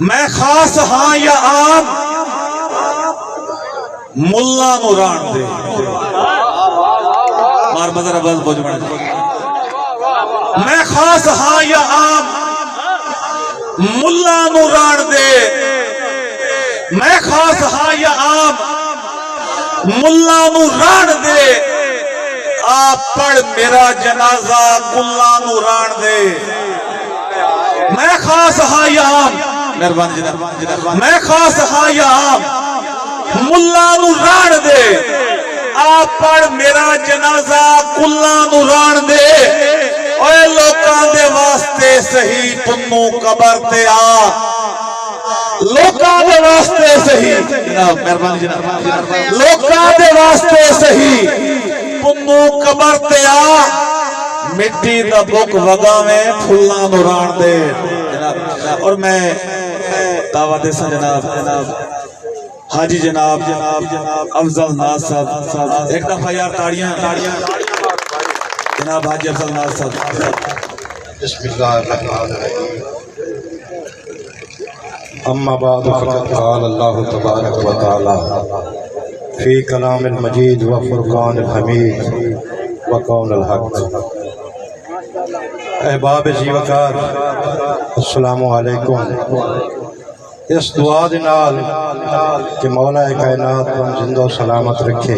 میں خاص ہاں یا عام ملا نوران دے مار مدر عباس بوجھ بڑھے میں خاص ہاں یا عام ملا نوران دے میں خاص ہاں یا عام ملا نوران دے آپ پڑھ میرا جنازہ گلا نوران دے میں خاص ہاں یا عام مہربانی جناب میں خاص ہاں یا عام ملا نوران دے آپ پڑھ میرا جنازہ گلا نوران دے اوے لوکاں دے واسطے صحیح پنوں قبر تے آ لوکاں دے واسطے صحیح جناب مہربانی جناب لوکاں دے واسطے صحیح پنوں قبر تے آ مٹی دا بک وگا میں پھلاں نوران دے جناب اور میں دعوت سے جناب حاجی جناب افضل ناز صاحب ایک دفعہ یار تاڑیاں جناب حاجی افضل ناز صاحب بسم اللہ الرحمن الرحیم اما بعد فقد قال اللہ تبارک و تعالی فی کلام المجید و فرقان الحمید و قول الحق احباب جی وقار السلام علیکم اس دعا دنال کہ مولا کائنات کو زندہ و سلامت رکھے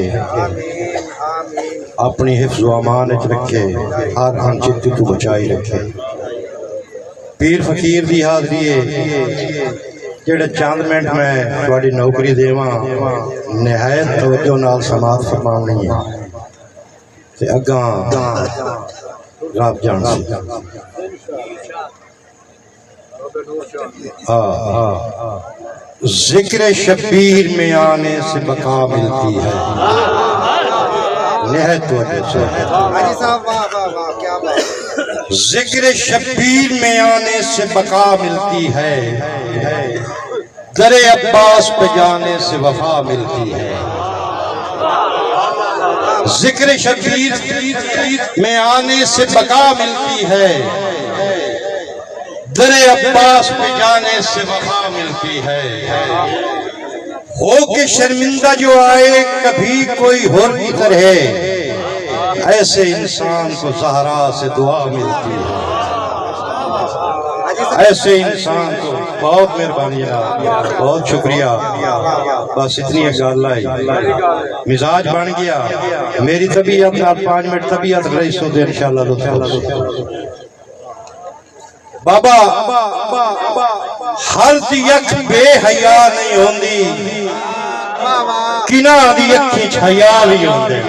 اپنی حفظ و امان رکھے ہر ہن چیتی تو بچائی رکھے پیر فقیر دی حاضری ہے جڑے چاند منٹ میں تھوڑی نوکری دیواں نہایت توجہ نال سماعت فرماونی ہے تے اگاں رب جان سی ذکر شبیر میں آنے سے بقا ملتی ہے نہایت توجہ سے ذکر شبیر میں آنے سے بقا ملتی ہے در عباس پہ جانے سے وفا ملتی ہے ذکر شبیر میں آنے سے بقا ملتی ہے در عباس پہ جانے سے وفا ملتی ہے ہو کے شرمندہ جو آئے کبھی کوئی ہور کی طرح ایسے انسان کو زہرا سے دعا ملتی ہے ایسے انسان کو بہت مہربانی جناب بہت شکریہ بس اتنی گل آئی مزاج بن گیا میری طبیعت آپ 5 منٹ طبیعت رئیس ہو دے انشاءاللہ لطف بابا ہر دی اکھ بے حیا نہیں ہوندی کنا دی اکھی چھیا بھی ہوندے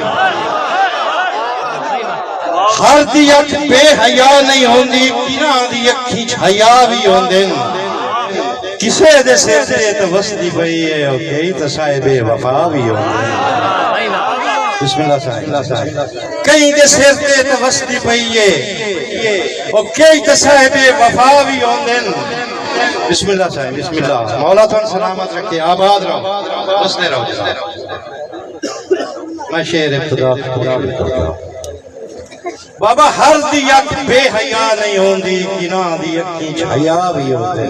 ہر دی اکھ بے حیا نہیں ہوندی کنا دی اکھی چھیا بھی ہوندے کسے دے سر تے توسطی پئی ہے او کئی تے صاحب وفا بھی ہوندے بسم اللہ صاحب کئی دے سر تے توسطی پئی ہے او کئی تے صاحب وفا بھی ہوندے بسم اللہ صاحب بسم اللہ مولا تن سلامت رکھے آباد رہو بستے رہو میں شعر ابتدا پورا بھی کرتا ہوں بابا ہر دی اکھ بے حیا نہیں ہوندی کنا دی اکھی چھیا بھی ہوندے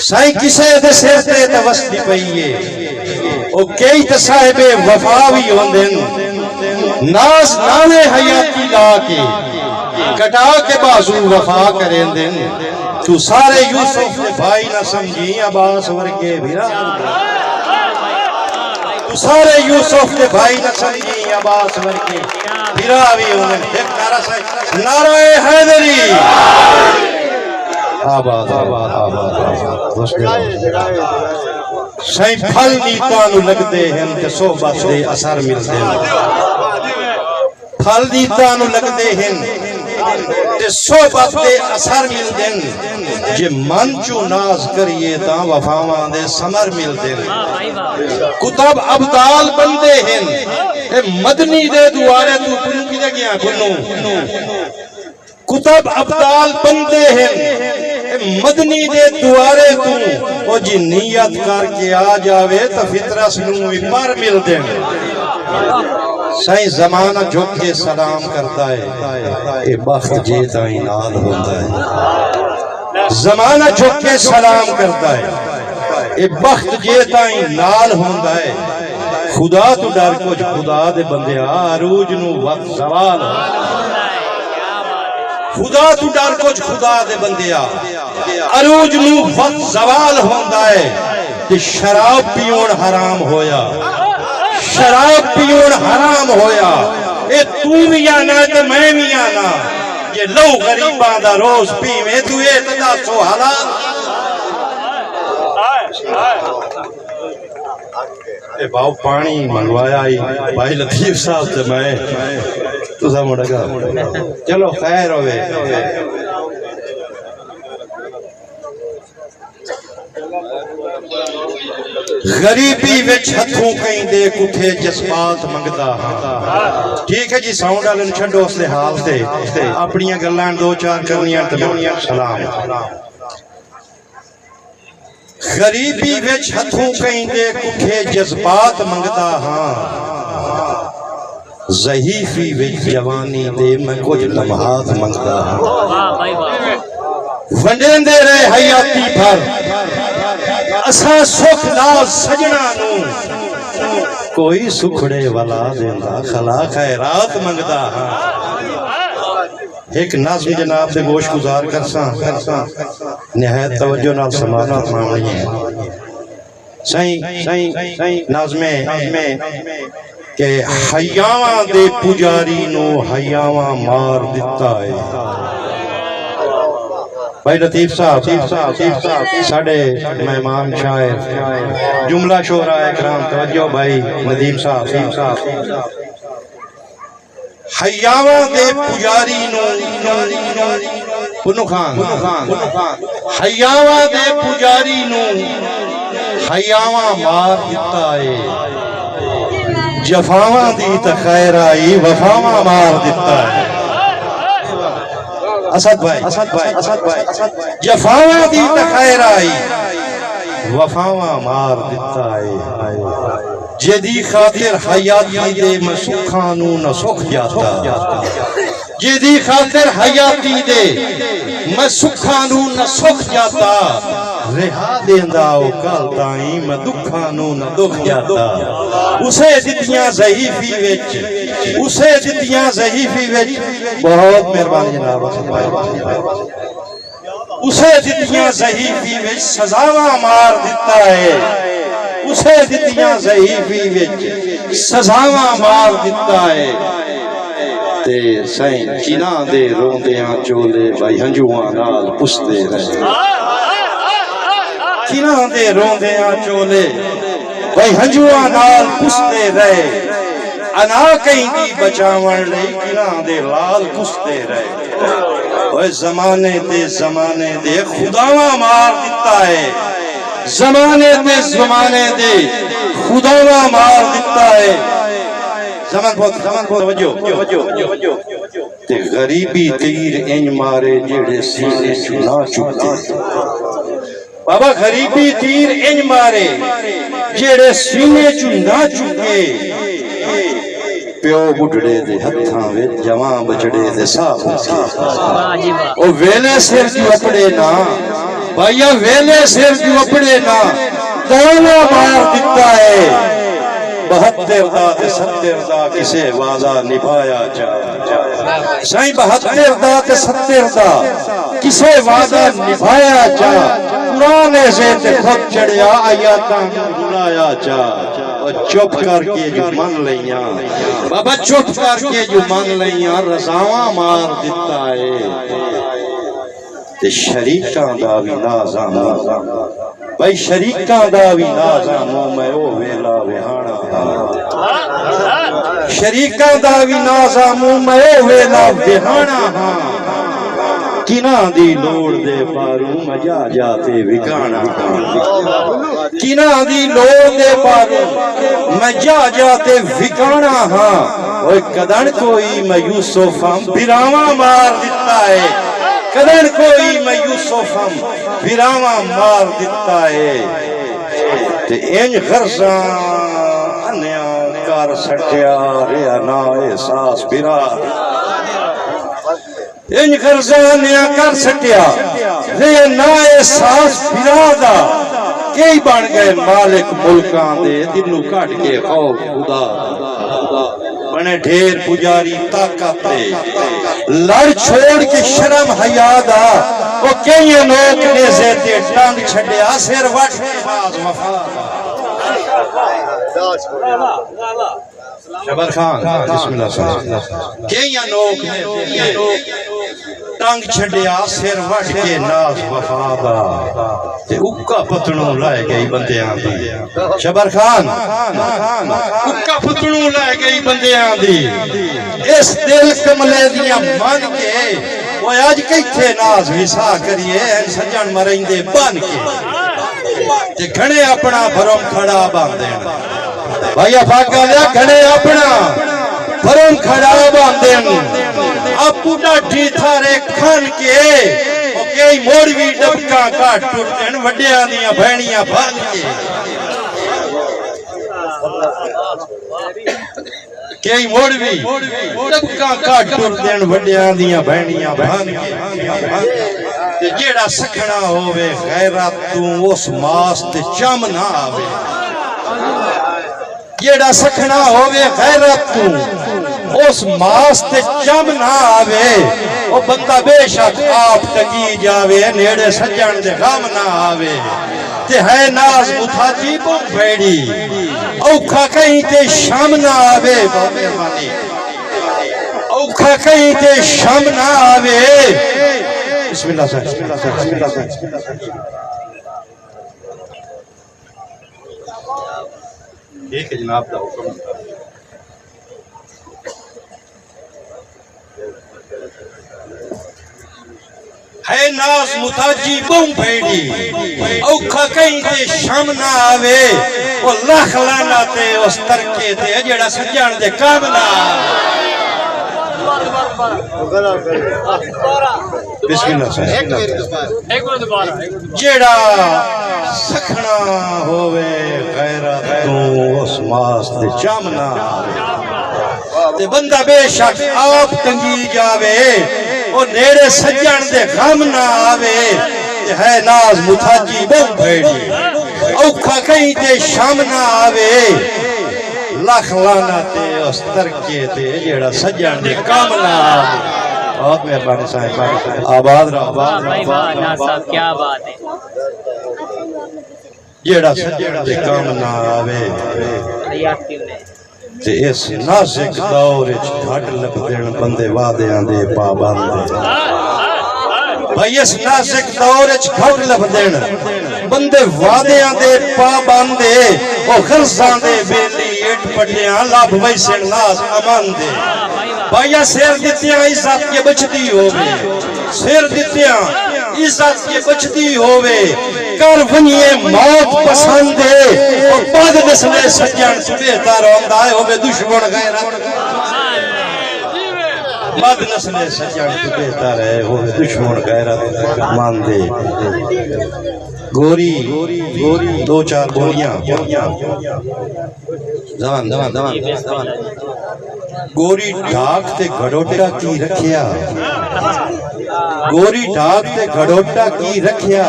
سائیں کسے دے سر تے توسطی پئی ہے او کئی تے صاحب وفا بھی ہوندے ناز ناوے حیاتی لا کے کٹا کے بازو وفا کریں دن تو سارے یوسف نے بھائی نہ سمجھی عباس ورگے بھیرا تو سارے یوسف نے بھائی نہ سمجھی عباس ورگے بھیرا بھی ہونے ایک نعرہ سے نعرہ حیدری آباد آباد آباد سائیں پھل نیتانو لگ دے ہیں کہ صحبت دے اثر مل دے پھل نیتانو لگ دے ہیں کہ صحبت دے اثر مل دے جے من چو ناز کریے تاں وفاواں دے سمر مل دے کتب ابدال بندے ہیں مدنی دے دوارے تو کنو کی دے گیا کنو کتب ابدال بندے ہیں مدنی دے دوارے تو او جی نیت کر کے آ جاوے تا فطرہ سنوی پر مل دے سائیں زمانہ جھک کے سلام کرتا ہے اے بخت جیتا ہی نال ہوتا ہے زمانہ جھک کے سلام کرتا ہے اے بخت جے تائیں نال ہوندا ہے خدا تو ڈر کچھ خدا دے بندے عروج نو وقت زوال خدا تو ڈر کچھ خدا دے بندے عروج نو وقت زوال ہوندا ہے کہ شراب پیون حرام ہویا شراب پیون حرام ہویا اے تو بھی آنا تے میں بھی آنا یہ لو غریباں دا روز پیویں تو اے تدا سو حلال اے باؤ پانی منگوایا ہی بھائی لطیف صاحب سے میں تو سا مڑا گا چلو خیر ہوئے غریبی وچ ہتھوں کہیں دے کٹھے جذبات منگدا ہاں ٹھیک ہے جی ساؤنڈ والن چھڈو اس حال تے اپنیاں گلاں دو چار کرنیاں تے سلام غریبی وچ ہتھوں کہیں دے کٹھے جذبات منگدا ہاں ضعیفی وچ جوانی دے میں کچھ لمحات منگدا ہاں ونڈیندے رہے حیاتی بھر اساں سکھ ناز سجنا نو کوئی سکھڑے والا دیندا خلا خیرات منگدا ہاں ایک نظم جناب دے گوش گزار کرساں نہایت توجہ نال سماعت فرمانی ہے سائیں نظمیں کہ حیاواں دے پجاری نو حیاواں مار دتا ہے بھائی لطیف صاحب ساڑھے مہمان شاعر جملہ شعرا اکرام توجہ بھائی ندیم صاحب حیاواں دے پجاری نو پنو خان حیاواں دے پجاری نو حیاواں مار دتا ہے جفاواں دی تخیر آئی وفاواں مار دتا ہے اسد بھائی جفاواں دی تخیر آئی وفاواں مار دتا ہے جدی خاطر حیاتی دے میں سکھانو نہ سکھ جاتا جدی خاطر حیاتی دے میں سکھانو نہ سکھ جاتا رہا دیندہ او کال تائیں میں دکھانو نہ دکھ جاتا اسے دتیاں ضعیفی وچ اسے دتیاں ضعیفی وچ بہت مہربانی جناب اسے دتیاں ضعیفی وچ سزاواں مار دتا ہے اسے دتیاں ضعیفی وچ سزاواں مار دتا ہے تے سائیں چناں دے روندیاں چولے بھائی ہنجواں نال پستے رہے چناں دے روندیاں چولے بھائی ہنجواں نال پستے رہے انا کہیں دی بچاون لئی چناں دے لال پستے رہے اوے زمانے دے خداواں مار دتا ہے زمانے دے خداواں مار دتا ہے زمان بہت توجہ تے غریبی تیر انج مارے جڑے سینے چنا چکتے بابا غریبی تیر انج مارے جڑے سینے چنا چکے پیو بڑھڑے دے ہتھاں وچ جوان بچڑے دے صاحب او ویلے سر جو اپڑے نا بھائیا ویلے سر جو اپڑے نا دانا مار دتا ہے 72 دا تے 70 دا کسے وعدہ نبھایا جا سائیں 72 دا تے 70 دا کسے وعدہ نبھایا جا قرآن سے تے خود چڑھیا آیاتاں بلایا جا چپ کر کے جو من لیاں بابا چپ کر کے جو من لیاں رضاواں مار دتا ہے تے شریکاں دا بھی نازاں بھائی شریکاں دا بھی نازاں میں او ویلا وہانا شریکاں دا بھی نازاں میں او ویلا وہانا کناں دی لوڑ دے پاروں میں جا جاتے وکانا کناں دی لوڑ دے پاروں میں جا جاتے وکانا ہاں اوہ کدن کوئی میں یوسف ہم براواں مار دتا ہے کدن کوئی میں یوسف ہم براواں مار دتا ہے تے انج غرزاں انیاں کار سٹیا ریا نا احساس برا انج غرزاں انیاں کار سٹیا نا احساس فرادا کئی بن گئے مالک ملکان دے دلوں کٹ کے خوف خدا بنے ڈھیر پجاری طاقت دے لڑ چھوڑ کے شرم حیا دا وہ کئی لوگ نے زیتے ٹانگ چھڈیا سر وٹ کے باز وفا شبر خان بسم اللہ صلی اللہ علیہ وسلم کئی لوگ نے ٹانگ چھڈیا سر وٹ کے ناز وفا دا تے اکا پتنوں لائے گئی بندیاں دی شبر خان اکا پتنوں لائے گئی بندیاں دی اس دل کملے دیاں من کے وہ آج کیتھے ناز وسا کریے سجن مرائندے بن کے تے گھنے اپنا بھرم کھڑا باندین بھائی افاقہ لیا گھنے اپنا بھرم کھڑا باندین اب پوٹا ٹھیتھارے کھان کے کئی موڑوی ڈبکاں کاٹ ٹوٹن وڈیاں دیاں بھینیاں بھان کے کئی موڑوی ڈبکاں کاٹ ٹوٹن وڈیاں دیاں بھینیاں بھان کے جیڑا سکھنا ہووے غیرت تو اس ماس تے چم نہ آوے جیڑا سکھنا ہووے غیرت تو اس ماس تے چم نہ آوے وہ بندہ بے شک آپ ٹکی جاوے نیڑے سجن دے غم نہ آوے تے ہے ناز متھاجی بم بھیڑی اوکھا کہیں تے شام نہ آوے اوکھا کہیں تے شام نہ آوے بسم اللہ صلی اللہ علیہ وسلم ایک جناب دا حکم ہے ناز متاجی بم بھیڑی اوکھا کہیں تے شام نہ آوے وہ لاکھ لانا تے اس ترکے تے جڑا سجن دے کام نہ بسم اللہ جیڑا سکھنا ہووے غیرت تو اس ماس تے چم نہ آوے تے بندہ بے شک آپ ٹنگی جاوے وہ نیڑے سجن دے غم نہ آوے ہے ناز متھاجی بم بھیڑی اوکھا کہیں تے شام نہ آوے لاکھ لانا تے اس ترکے تے جیڑا سجن دے کام نہ آوے بہت مہربانی صاحب آباد رہا کیا بات ہے جیڑا سجن دے کام نہ آوے تے اس نازک دور وچ گھٹ لبدن بندے وعدیاں دے پابند بھائی اس نازک دور وچ گھٹ لبدن بندے وعدیاں دے پابند او غرضاں دے بیلی اٹ پٹیاں لب ویسن ناز امان دے بھائی سیر دتیاں عزت کے بچتی ہووے سیر دتیاں عزت کے بچتی ہووے کر ونیے موت پسند ہے اور بعد نسلے سجن بہتر ہوندا ہے ہووے دشمن غیرت بعد نسلے سجن بہتر ہے ہووے دشمن غیرت مان دے گوری دو چار گوریاں زمان گوری ڈھاک تے گھڑوٹا کی رکھیا گوری ڈھاک تے گھڑوٹا کی رکھیا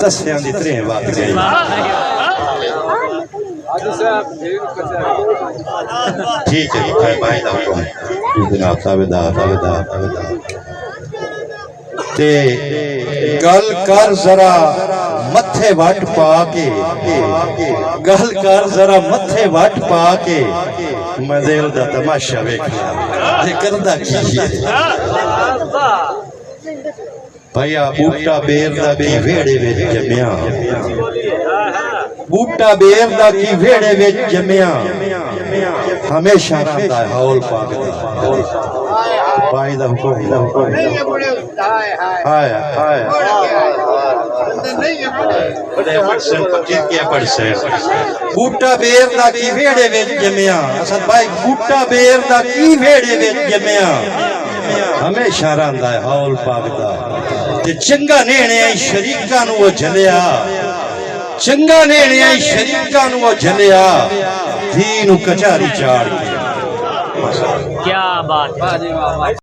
تسیاں دی تریں بات گئی ٹھیک ہے بھائی دا حکم جناب تابعدار تے گل کر ذرا متھے وٹ پا کے گل کر ذرا متھے وٹ پا کے میں دل دا تماشا ویکھیا تے کردا کی ہے بھیا بوٹا بیر دا کی ویڑے وچ جمیا بوٹا بیر دا کی ویڑے وچ جمیا ہمیشہ رہندا ہے ہول پاک دا بھائی دا حکم آیا بوٹا بیر دا کی ویڑے وچ جمیا اسد بھائی بوٹا بیر دا کی ویڑے وچ جمیا ہمیشہ رہندا ہے ہول پاک دا تے چنگا نینے آئی شریکاں نو وہ جھلیا چنگا نینے آئی شریکاں نو وہ جھلیا دھی نو کچاری چاڑ کے کیا بات ہے